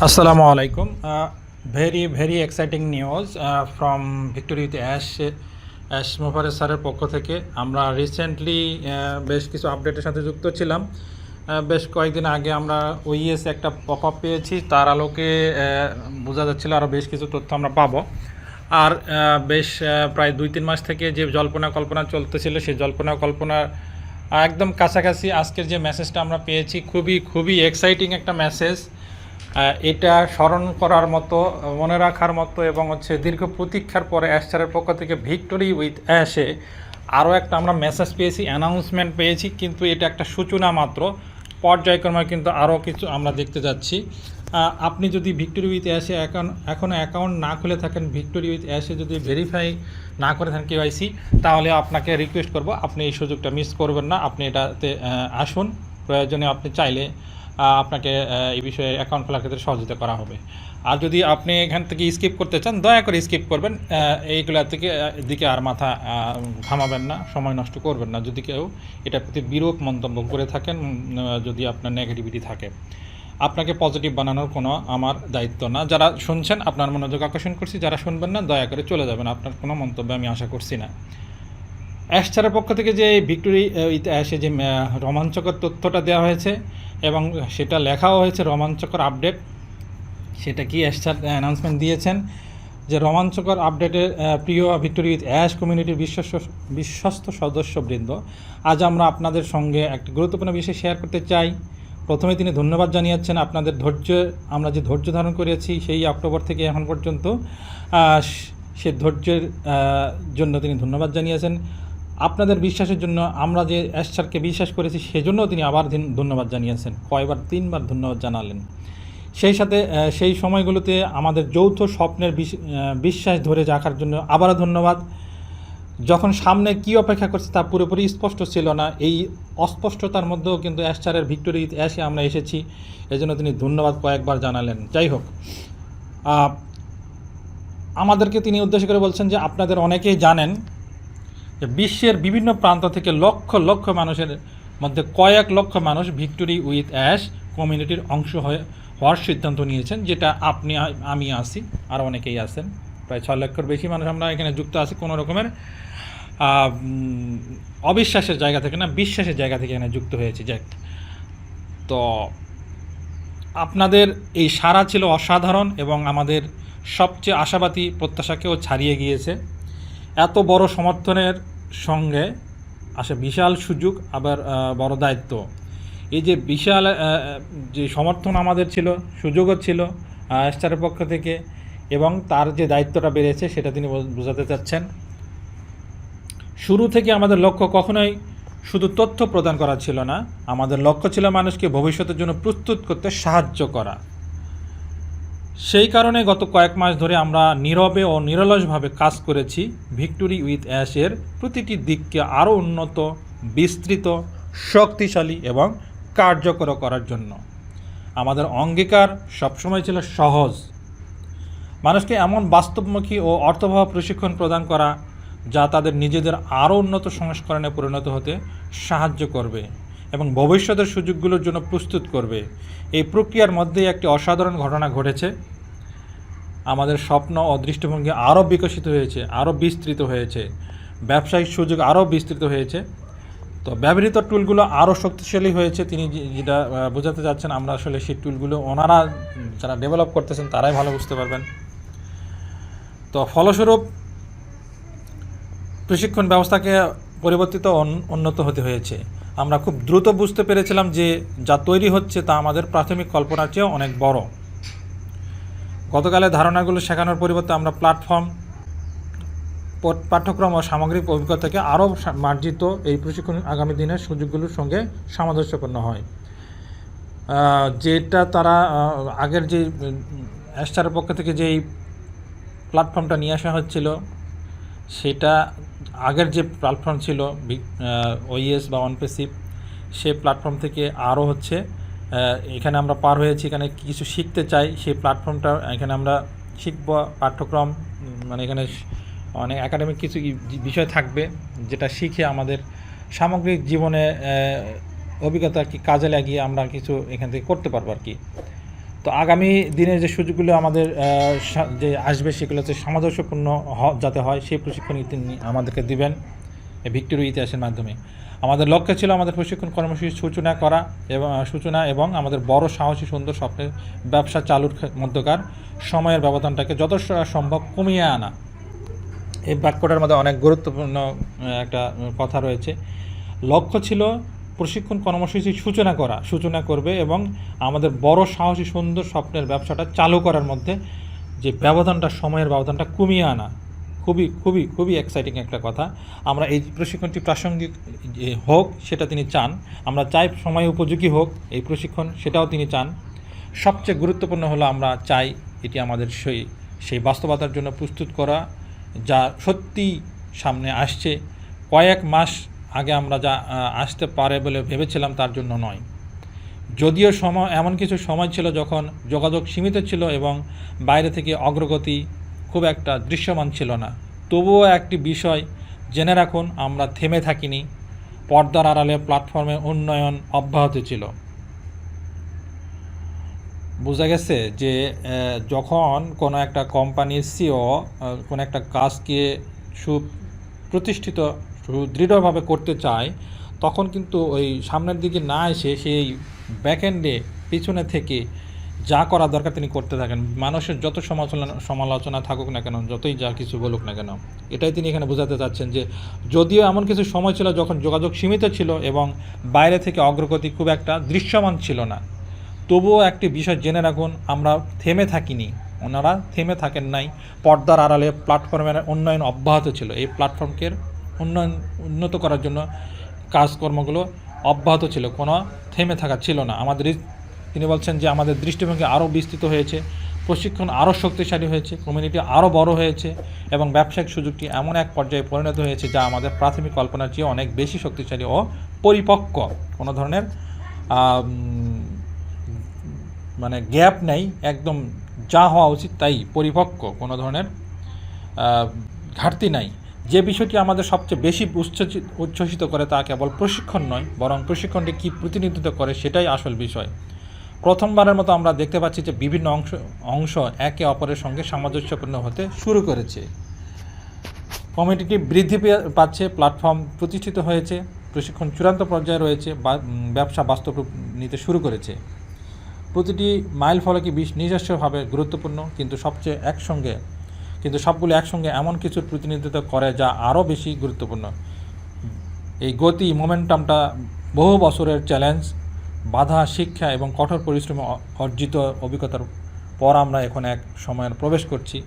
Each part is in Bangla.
Assalamu alaikum. Very exciting news from Victory with Ash Mofarej স্যারের পক্ষ থেকে। আমরা রিসেন্টলি বেশ কিছু আপডেটের সাথে যুক্ত ছিলাম। বেশ কয়েকদিন আগে আমরা ওইএস একটা পপ আপ পেয়েছি, তার আলোকে বোঝা যাচ্ছিল আরও বেশ কিছু তথ্য আমরা পাবো। আর বেশ প্রায় 2-3 মাস থেকে যে জল্পনা কল্পনা চলতেছিল, সেই জল্পনা কল্পনার একদম কাছাকাছি আজকের যে মেসেজটা আমরা পেয়েছি, খুবই এক্সাইটিং একটা মেসেজ। এটা স্মরণ করার মতো, মনে রাখার মতো এবং দীর্ঘ প্রতীক্ষার পরে অ্যাশারের পক্ষ থেকে ভিক্টোরি উইথ অ্যাশে আরও একটা আমরা মেসেজ পেয়েছি, অ্যানাউন্সমেন্ট পেয়েছি। কিন্তু এটা একটা সূচনা মাত্র, পর্যায়ক্রমে কিন্তু আরও কিছু আমরা দেখতে যাচ্ছি। আপনি যদি ভিক্টোরি উইথ অ্যাশে এখনও অ্যাকাউন্ট না খুলে থাকেন, ভিক্টোরি উইথ অ্যাশে যদি ভেরিফাই না করে থাকেন কেওয়াইসি, তাহলে আপনাকে রিকোয়েস্ট করব আপনি এই সুযোগটা মিস করবেন না। আপনি এটাতে আসুন, প্রয়োজনে আপনি চাইলে আপনাকে এই বিষয়ে অ্যাকাউন্ট খোলার ক্ষেত্রে সহযোগিতা করা হবে। আর যদি আপনি এখান থেকে স্কিপ করতে চান, দয়া করে স্কিপ করবেন। এইগুলা থেকে দিকে আর মাথা ঘামাবেন না, সময় নষ্ট করবেন না। যদি কেউ এটার প্রতি বিরূপ মন্তব্য করে থাকেন, যদি আপনার নেগেটিভিটি থাকে, আপনাকে পজিটিভ বানানোর কোনো আমার দায়িত্ব না। যারা শুনছেন আপনার মনোযোগ আকর্ষণ করছি, যারা শুনবেন না দয়া করে চলে যাবেন। আপনার কোনো মন্তব্য আমি আশা করছি না। অ্যাশারের পক্ষ থেকে যে ভিক্টোরি উইথ অ্যাশে যে রোমাঞ্চকর তথ্যটা দেওয়া হয়েছে এবং সেটা লেখাও হয়েছে রোমাঞ্চকর আপডেট, সেটা কি অ্যাশার অ্যানাউন্সমেন্ট দিয়েছেন যে রোমাঞ্চকর আপডেটের প্রিয় ভিক্টোরি উইথ অ্যাশ কমিউনিটির বিশ্বস্ত সদস্যবৃন্দ, আজ আমরা আপনাদের সঙ্গে একটি গুরুত্বপূর্ণ বিষয় শেয়ার করতে চাই। প্রথমে তিনি ধন্যবাদ জানিয়েছেন আপনাদের আমরা যে ধৈর্য ধারণ করেছি সেই অক্টোবর থেকে এখন পর্যন্ত, সে ধৈর্যের জন্য তিনি ধন্যবাদ জানিয়েছেন। আপনাদের বিশ্বাসের জন্য, আমরা যে অ্যাশারকে বিশ্বাস করেছি সেজন্যও তিনি আবার ধন্যবাদ জানিয়েছেন। কয়বার? 3বার ধন্যবাদ জানালেন। সেই সাথে সেই সময়গুলোতে আমাদের যৌথ স্বপ্নের বিশ্বাস ধরে রাখার জন্য আবারও ধন্যবাদ। যখন সামনে কী অপেক্ষা করছে তা পুরোপুরি স্পষ্ট ছিল না, এই অস্পষ্টতার মধ্যেও কিন্তু অ্যাশারের ভিক্টোরি অ্যাশে আমরা এসেছি, এজন্য তিনি ধন্যবাদ কয়েকবার জানালেন। যাই হোক, আমাদেরকে তিনি উদ্দেশ্য করে বলছেন যে আপনাদের অনেকেই জানেন যে বিশ্বের বিভিন্ন প্রান্ত থেকে লক্ষ লক্ষ মানুষের মধ্যে কয়েক লক্ষ মানুষ ভিক্টোরি উইথ অ্যাশ কমিউনিটির অংশ হওয়ার সিদ্ধান্ত নিয়েছেন, যেটা আমি আছি, আর অনেকেই আছেন। প্রায় 6 লক্ষের বেশি মানুষ আমরা এখানে যুক্ত আছি। কোনো রকমের অবিশ্বাসের জায়গা থেকে না, বিশ্বাসের জায়গা থেকে এখানে যুক্ত হয়েছি। যাক, তো আপনাদের এই সাড়া ছিল অসাধারণ এবং আমাদের সবচেয়ে আশাবাদী প্রত্যাশাকেও ছাড়িয়ে গিয়েছে। এত বড় সমর্থনের সঙ্গে আসে বিশাল সুযোগ, আবার বড় দায়িত্ব। এই যে বিশাল যে সমর্থন আমাদের ছিল, সুযোগও ছিল অ্যাশারের পক্ষ থেকে, এবং তার যে দায়িত্বটা বেড়েছে সেটা তিনি বোঝাতে চাচ্ছেন। শুরু থেকে আমাদের লক্ষ্য কখনোই শুধু তথ্য প্রদান করা ছিল না, আমাদের লক্ষ্য ছিল মানুষকে ভবিষ্যতের জন্য প্রস্তুত করতে সাহায্য করা। সেই কারণে গত কয়েক মাস ধরে আমরা নীরবে ও নিরলসভাবে কাজ করেছি ভিক্টোরি উইথ অ্যাশের প্রতিটি দিককে আরও উন্নত, বিস্তৃত, শক্তিশালী এবং কার্যকর করার জন্য। আমাদের অঙ্গীকার সবসময় ছিল সহজ: মানুষকে এমন বাস্তবমুখী ও অর্থবহ প্রশিক্ষণ প্রদান করা যা তাদের নিজেদের আরও উন্নত সংস্করণে পরিণত হতে সাহায্য করবে এবং ভবিষ্যতের সুযোগগুলোর জন্য প্রস্তুত করবে। এই প্রক্রিয়ার মধ্যেই একটি অসাধারণ ঘটনা ঘটেছে। আমাদের স্বপ্ন ও দৃষ্টিভঙ্গি আরও বিকশিত হয়েছে, আরও বিস্তৃত হয়েছে, ব্যবসায়িক সুযোগ আরও বিস্তৃত হয়েছে। তো ব্যবহৃত টুলগুলো আরও শক্তিশালী হয়েছে। তিনি যেটা বোঝাতে যাচ্ছেন, আমরা আসলে সেই টুলগুলো ওনারা যারা ডেভেলপ করতেছেন তারাই ভালো বুঝতে পারবেন। তো ফলস্বরূপ প্রশিক্ষণ ব্যবস্থাকে পরিবর্তিত উন্নত হতে হয়েছে। আমরা খুব দ্রুত বুঝতে পেরেছিলাম যে যা তৈরি হচ্ছে তা আমাদের প্রাথমিক কল্পনার চেয়েও অনেক বড়। গতকালের ধারণাগুলো শেখানোর পরিবর্তে আমরা প্ল্যাটফর্ম, পাঠ্যক্রম ও সামগ্রিক অভিজ্ঞতা থেকে আরও মার্জিত এই প্রশিক্ষণ আগামী দিনের সুযোগগুলোর সঙ্গে সামঞ্জস্যপূর্ণ হয়। যেটা তারা আগের যে অ্যাশারের পক্ষ থেকে যেই প্ল্যাটফর্মটা নিয়ে আসা হচ্ছিল, সেটা আগের যে প্ল্যাটফর্ম ছিল ওইএস বা অনপেসিভ, সে প্ল্যাটফর্ম থেকে আরও এখানে আমরা পার হয়েছি। এখানে কিছু শিখতে চাই, সেই প্ল্যাটফর্মটা এখানে আমরা শিখব। পাঠ্যক্রম মানে এখানে অনেক একাডেমিক কিছু বিষয় থাকবে, যেটা শিখে আমাদের সামগ্রিক জীবনে অভিজ্ঞতা কাজে লাগিয়ে আমরা কিছু এখান থেকে করতে পারবো আর কি। তো আগামী দিনের যে সুযোগগুলো আমাদের যে আসবে সেগুলো হচ্ছে সামঞ্জস্যপূর্ণ যাতে হয় সেই প্রশিক্ষণই তিনি আমাদেরকে দিবেন এই ভিক্টোরি ইতিহাসের মাধ্যমে। আমাদের লক্ষ্য ছিল আমাদের প্রশিক্ষণ কর্মসূচির সূচনা এবং আমাদের বড় সাহসী সুন্দর স্বপ্নের ব্যবসা চালুর মধ্যকার সময়ের ব্যবধানটাকে যথেষ্ট সম্ভব কমিয়ে আনা। এই বাক্যটার মধ্যে অনেক গুরুত্বপূর্ণ একটা কথা রয়েছে। লক্ষ্য ছিল প্রশিক্ষণ কর্মসূচির সূচনা করবে এবং আমাদের বড় সাহসী সুন্দর স্বপ্নের ব্যবসাটা চালু করার মধ্যে যে সময়ের ব্যবধানটা কমিয়ে আনা। খুবই খুবই খুবই এক্সাইটিং একটা কথা। আমরা এই প্রশিক্ষণটি প্রাসঙ্গিক হোক সেটা তিনি চান, আমরা চাই সময় উপযোগী হোক এই প্রশিক্ষণ, সেটাও তিনি চান। সবচেয়ে গুরুত্বপূর্ণ হলো আমরা চাই এটি আমাদের সেই বাস্তবতার জন্য প্রস্তুত করা, যা সত্যি সামনে আসছে। কয়েক মাস আগে আমরা যা আসতে পারে বলে ভেবেছিলাম তার জন্য নয়। যদিও এমন কিছু সময় ছিল যখন যোগাযোগ সীমিত ছিল এবং বাইরে থেকে অগ্রগতি খুব একটা দৃশ্যমান ছিল না, তবুও একটি বিষয় জেনে রাখুন, আমরা থেমে থাকিনি। পর্দার আড়ালে প্ল্যাটফর্মের উন্নয়ন অব্যাহত ছিল। বোঝা গেছে যে যখন কোনো একটা কোম্পানির সিও কোনো একটা কাজকে সুপ্রতিষ্ঠিত সুদৃঢ়ভাবে করতে চায়, তখন কিন্তু ওই সামনের দিকে না এসে সেই ব্যাকএন্ডে পিছনে থেকে যা করা দরকার তিনি করতে থাকেন। মানুষের যত সমালোচনা থাকুক না কেন, যতই যা কিছু বলুক না কেন, এটাই তিনি এখানে বোঝাতে চাচ্ছেন যে যদিও এমন কিছু সময় ছিল যখন যোগাযোগ সীমিত ছিল এবং বাইরে থেকে অগ্রগতি খুব একটা দৃশ্যমান ছিল না, তবুও একটি বিষয় জেনে রাখুন, আমরা থেমে থাকিনি। ওনারা থেমে থাকেন নাই। পর্দার আড়ালে প্ল্যাটফর্মের উন্নয়ন অব্যাহত ছিল। এই প্ল্যাটফর্মকে উন্নত করার জন্য কাজকর্মগুলো অব্যাহত ছিল, কোনো থেমে থাকা ছিল না। তিনি বলছেন যে আমাদের দৃষ্টিভঙ্গি আরও বিস্তৃত হয়েছে, প্রশিক্ষণ আরও শক্তিশালী হয়েছে, কমিউনিটি আরও বড় হয়েছে এবং ব্যবসায়িক সুযোগটি এমন এক পর্যায়ে পরিণত হয়েছে যা আমাদের প্রাথমিক কল্পনার চেয়ে অনেক বেশি শক্তিশালী ও পরিপক্ক। কোনো ধরনের গ্যাপ নেই, একদম যা হওয়া উচিত তাই পরিপক্ক, কোনো ধরনের ঘাটতি নাই। যে বিষয়টি আমাদের সবচেয়ে বেশি উচ্ছ্বসিত করে তা কেবল প্রশিক্ষণ নয়, বরং প্রশিক্ষণটি কী প্রতিনিধিত্ব করে সেটাই আসল বিষয়। প্রথমবারের মতো আমরা দেখতে পাচ্ছি যে বিভিন্ন অংশ একে অপরের সঙ্গে সামঞ্জস্যপূর্ণ হতে শুরু করেছে। কমিউনিটি বৃদ্ধি পাচ্ছে, প্ল্যাটফর্ম প্রতিষ্ঠিত হয়েছে, প্রশিক্ষণ চূড়ান্ত পর্যায়ে রয়েছে, ব্যবসা বাস্তব রূপ নিতে শুরু করেছে। প্রতিটি মাইল ফলকই নিজস্বভাবে গুরুত্বপূর্ণ, কিন্তু সবগুলো একসঙ্গে এমন কিছুর প্রতিনিধিত্ব করে যা আরও বেশি গুরুত্বপূর্ণ। এই গতি মোমেন্টামটা বহু বছরের চ্যালেঞ্জ, বাধা, শিক্ষা এবং কঠোর পরিশ্রমে অর্জিত অভিজ্ঞতার পর আমরা এখন এক সময়ের প্রবেশ করছি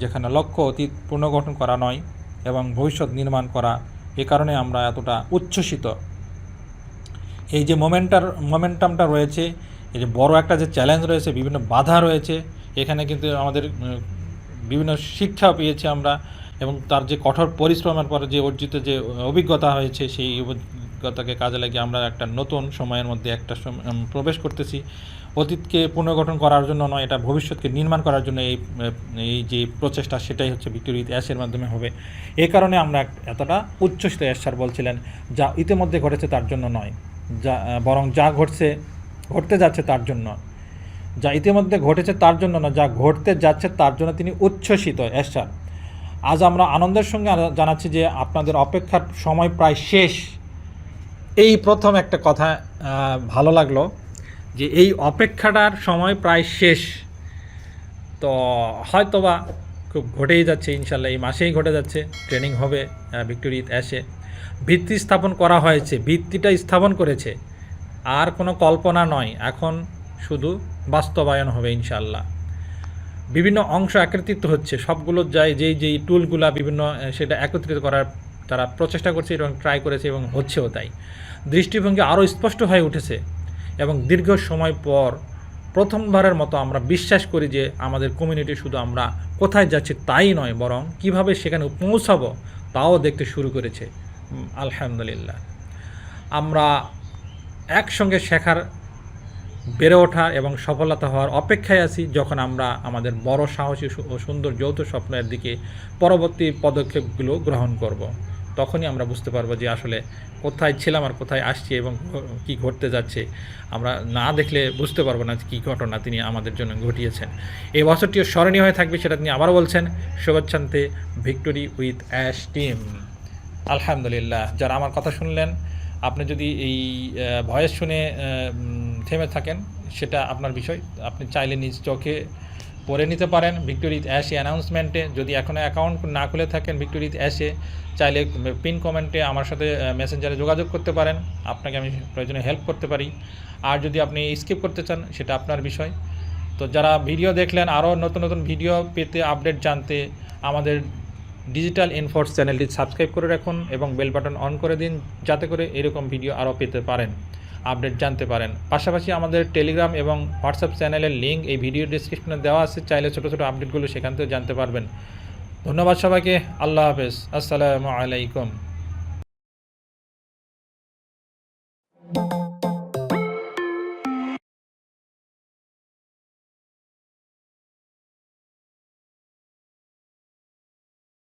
যেখানে লক্ষ্য অতীত পুনর্গঠন করা নয় এবং ভবিষ্যৎ নির্মাণ করা। এ কারণে আমরা এতটা উচ্ছ্বসিত। এই যে মোমেন্টামটা রয়েছে, এই যে বড় একটা যে চ্যালেঞ্জ রয়েছে, বিভিন্ন বাধা রয়েছে, এখানে কিন্তু আমাদের বিভিন্ন শিক্ষা পেয়েছি আমরা, এবং তার যে কঠোর পরিশ্রমের পরে যে অর্জিত যে অভিজ্ঞতা হয়েছে, সেই অভিজ্ঞতাকে কাজে লাগিয়ে আমরা একটা নতুন সময়ের মধ্যে প্রবেশ করতেছি। অতীতকে পুনর্গঠন করার জন্য নয়, এটা ভবিষ্যৎকে নির্মাণ করার জন্য এই যে প্রচেষ্টা, সেটাই হচ্ছে ভিক্টোরি অ্যাশের মাধ্যমে হবে। এই কারণে আমরা এতটা উচ্ছ্বসিত। স্যার বলছিলেন যা ইতিমধ্যে ঘটেছে তার জন্য নয়, বরং যা ঘটতে যাচ্ছে তার জন্য। যা ইতিমধ্যে ঘটেছে তার জন্য না, যা ঘটতে যাচ্ছে তার জন্য তিনি উচ্ছ্বসিত। স্যার, আজ আমরা আনন্দের সঙ্গে জানাচ্ছি যে আপনাদের অপেক্ষার সময় প্রায় শেষ। এই প্রথম একটা কথা ভালো লাগলো যে এই অপেক্ষাটার সময় প্রায় শেষ। তো হয়তোবা খুব ঘটেই যাচ্ছে, ইনশাল্লাহ এই মাসেই ঘটে যাচ্ছে। ট্রেনিং হবে ভিক্টোরি অ্যাশে, ভিত্তি স্থাপন করা হয়েছে, ভিত্তিটা স্থাপন করেছে, আর কোনো কল্পনা নয়, এখন শুধু বাস্তবায়ন হবে ইনশাল্লাহ। বিভিন্ন অংশ একত্রিত হচ্ছে, সবগুলো যেই টুলগুলা বিভিন্ন সেটা একত্রিত করার তারা প্রচেষ্টা করছে এবং ট্রাই করেছে এবং হচ্ছেও তাই। দৃষ্টিভঙ্গি আরও স্পষ্ট হয়ে উঠেছে এবং দীর্ঘ সময় পর প্রথমবারের মতো আমরা বিশ্বাস করি যে আমাদের কমিউনিটি শুধু আমরা কোথায় যাচ্ছি তাই নয়, বরং কিভাবে সেখানে পৌঁছাবো তাও দেখতে শুরু করেছে। আলহামদুলিল্লাহ, আমরা একসঙ্গে শেখার, বেড়ে ওঠা এবং সফলতা হওয়ার অপেক্ষায় আছি, যখন আমরা আমাদের বড় সাহসী ও সুন্দর যৌথ স্বপ্নের দিকে পরবর্তী পদক্ষেপগুলো গ্রহণ করব। তখনই আমরা বুঝতে পারবো যে আসলে কোথায় ছিলাম আর কোথায় আসছি এবং কি ঘটতে যাচ্ছে। আমরা না দেখলে বুঝতে পারবো না কী ঘটনা তিনি আমাদের জন্য ঘটিয়েছেন। এই বছরটিও স্মরণীয় হয়ে থাকবে, সেটা তিনি আবারও বলছেন। শুভেচ্ছান্তে ভিক্টোরি উইথ অ্যাশ টিম। আলহামদুলিল্লাহ, যারা আমার কথা শুনলেন, আপনি যদি এই ভয়েস শুনে থেমে থাকেন সেটা আপনার বিষয়। আপনি চাইলে নিজ চোখে পড়ে নিতে পারেন ভিক্টোরি অ্যাশে অ্যানাউন্সমেন্টে। যদি এখনও অ্যাকাউন্ট না খুলে থাকেন ভিক্টোরি অ্যাশে, চাইলে পিন কমেন্টে আমার সাথে মেসেঞ্জারে যোগাযোগ করতে পারেন, আপনাকে আমি প্রয়োজনে হেল্প করতে পারি। আর যদি আপনি স্কিপ করতে চান সেটা আপনার বিষয়। তো যারা ভিডিও দেখলেন, আরও নতুন নতুন ভিডিও পেতে, আপডেট জানতে আমাদের ডিজিটাল ইনফোর্স চ্যানেলটি সাবস্ক্রাইব করে রাখুন এবং বেল বাটন অন করে দিন, যাতে করে এরকম ভিডিও আরও পেতে পারেন, আপডেট জানতে পারেন। পাশাপাশি আমাদের টেলিগ্রাম এবং হোয়াটসঅ্যাপ চ্যানেলের লিঙ্ক এই ভিডিও ডিসক্রিপশনে দেওয়া আছে, চাইলে ছোটো ছোটো আপডেটগুলো সেখান থেকে জানতে পারবেন। ধন্যবাদ সবাইকে। আল্লাহ হাফেজ। আসসালামু আলাইকুম।